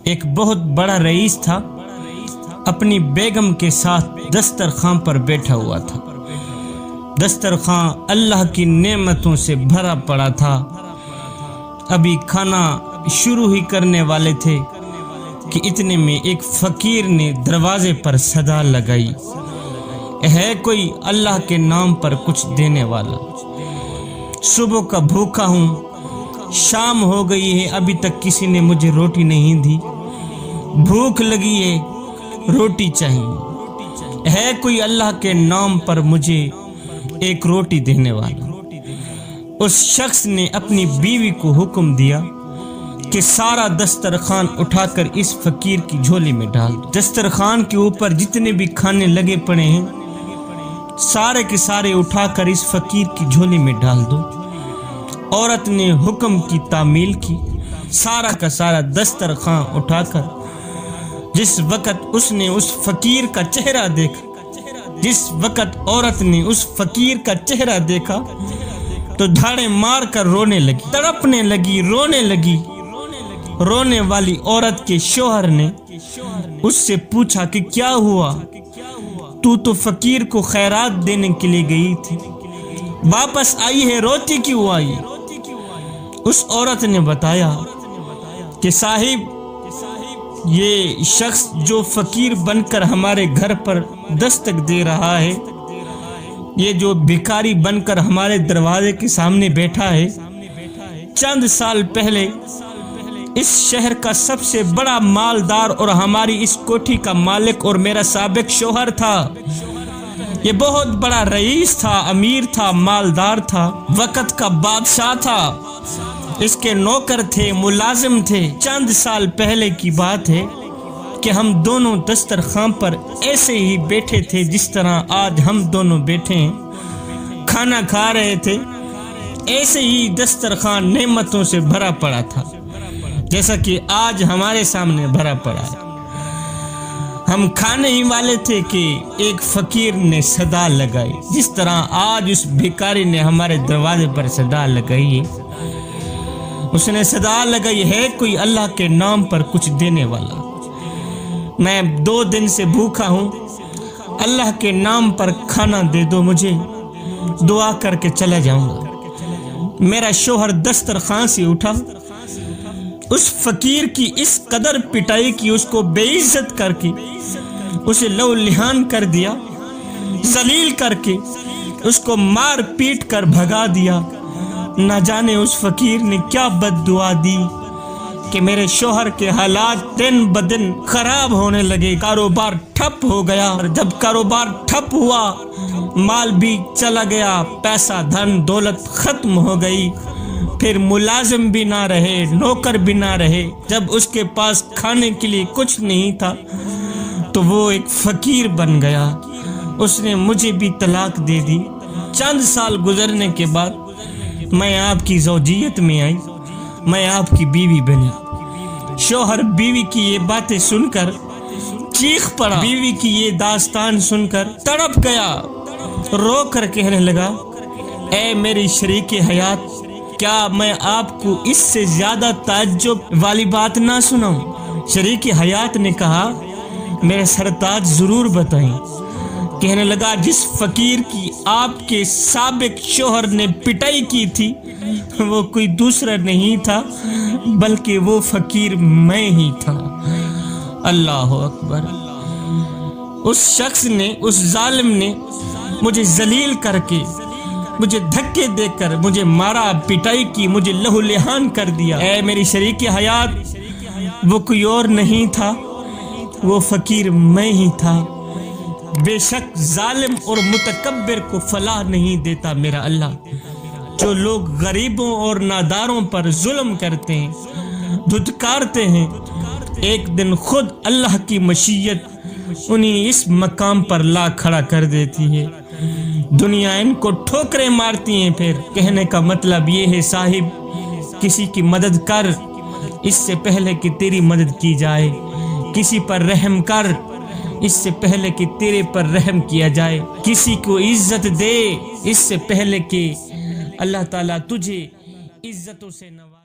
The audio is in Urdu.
ایک بہت بڑا رئیس تھا، اپنی بیگم کے ساتھ دسترخوان پر بیٹھا ہوا تھا۔ دسترخوان اللہ کی نعمتوں سے بھرا پڑا تھا۔ ابھی کھانا شروع ہی کرنے والے تھے کہ اتنے میں ایک فقیر نے دروازے پر صدا لگائی، ہے کوئی اللہ کے نام پر کچھ دینے والا؟ صبح کا بھوکا ہوں، شام ہو گئی ہے، ابھی تک کسی نے مجھے روٹی نہیں دی، بھوک لگی ہے، روٹی چاہیے، ہے کوئی اللہ کے نام پر مجھے ایک روٹی دینے والا؟ اس شخص نے اپنی بیوی کو حکم دیا کہ سارا دسترخوان اٹھا کر اس فقیر کی جھولی میں ڈال دو۔ دسترخوان کے اوپر جتنے بھی کھانے لگے پڑے ہیں سارے کے سارے اٹھا کر اس فقیر کی جھولی میں ڈال دو۔ عورت نے حکم کی تعمیل کی، سارا کا سارا دسترخوان اٹھا کر جس وقت اس نے اس فقیر کا چہرہ دیکھا، جس وقت عورت نے اس فقیر کا چہرہ دیکھا تو دھاڑے مار کر رونے لگی، تڑپنے لگی، رونے لگی۔ رونے والی عورت کے شوہر نے اس سے پوچھا کہ کیا ہوا؟ تو فقیر کو خیرات دینے کے لیے گئی تھی، واپس آئی ہے، روتی کیوں آئی؟ اس عورت نے بتایا کہ صاحب، یہ شخص جو فقیر بن کر ہمارے گھر پر دستک دے رہا ہے، یہ جو بھکاری بن کر ہمارے دروازے کے سامنے بیٹھا ہے، چند سال پہلے اس شہر کا سب سے بڑا مالدار اور ہماری اس کوٹھی کا مالک اور میرا سابق شوہر تھا۔ یہ بہت بڑا رئیس تھا، امیر تھا، مالدار تھا، وقت کا بادشاہ تھا، اس کے نوکر تھے، ملازم تھے۔ چند سال پہلے کی بات ہے کہ ہم دونوں دسترخوان پر ایسے ہی بیٹھے تھے جس طرح آج ہم دونوں بیٹھے ہیں، کھانا کھا رہے تھے، ایسے ہی دسترخوان نعمتوں سے بھرا پڑا تھا جیسا کہ آج ہمارے سامنے بھرا پڑا ہے۔ ہم کھانے ہی والے تھے کہ ایک فقیر نے صدا لگائی، جس طرح آج اس بھکاری نے ہمارے دروازے پر صدا لگائی ہے۔ اس نے صدا لگائی، ہے کوئی اللہ کے نام پر کچھ دینے والا؟ میں 2 دن سے بھوکا ہوں، اللہ کے نام پر کھانا دے دو مجھے، دعا کر کے چلا جاؤں گا۔ میرا شوہر دسترخوان سے اٹھا، اس فقیر کی اس قدر پٹائی کی، اس کو بے عزت کر کے اسے لو لہان کر دیا، ذلیل کر کے اس کو مار پیٹ کر بھگا دیا۔ نہ جانے اس فقیر نے کیا بد دعا دی کہ میرے شوہر کے حالات دن بدن خراب ہونے لگے، کاروبار ٹھپ ہو گیا، اور جب کاروبار ٹھپ ہوا مال بھی چلا گیا، پیسہ دھن دولت ختم ہو گئی، پھر ملازم بھی نہ رہے، نوکر بھی نہ رہے۔ جب اس کے پاس کھانے کے لیے کچھ نہیں تھا تو وہ ایک فقیر بن گیا، اس نے مجھے بھی طلاق دے دی۔ چند سال گزرنے کے بعد میں آپ کی زوجیت میں آئی، میں آپ کی بیوی بنی۔ شوہر بیوی کی یہ باتیں سن کر چیخ پڑا، بیوی کی یہ داستان سن کر تڑپ گیا، رو کر کہنے لگا، اے میری شریک حیات، کیا میں آپ کو اس سے زیادہ تعجب والی بات نہ سناؤں؟ شریک حیات نے کہا، میرے سرتاج ضرور بتائیں۔ کہنے لگا، جس فقیر کی آپ کے سابق شوہر نے پٹائی کی تھی وہ کوئی دوسرا نہیں تھا بلکہ وہ فقیر میں ہی تھا۔ اللہ اکبر۔ اس شخص نے، اس ظالم نے مجھے ذلیل کر کے، مجھے دھکے دے کر مجھے مارا، پٹائی کی، مجھے لہو لہان کر دیا۔ اے میری شریک حیات، وہ کوئی اور نہیں تھا، وہ فقیر میں ہی تھا۔ بے شک ظالم اور متکبر کو فلاح نہیں دیتا میرا اللہ۔ جو لوگ غریبوں اور ناداروں پر ظلم کرتے ہیں، دھتکارتے ہیں، ایک دن خود اللہ کی مشیت انہیں اس مقام پر لا کھڑا کر دیتی ہے۔ دنیا ان کو ٹھوکریں مارتی ہیں۔ پھر کہنے کا مطلب یہ ہے، صاحب کسی کی مدد کر اس سے پہلے کہ تیری مدد کی جائے، کسی پر رحم کر اس سے پہلے کہ تیرے پر رحم کیا جائے، کسی کو عزت دے اس سے پہلے کہ اللہ تعالیٰ تجھے عزتوں سے نوازے۔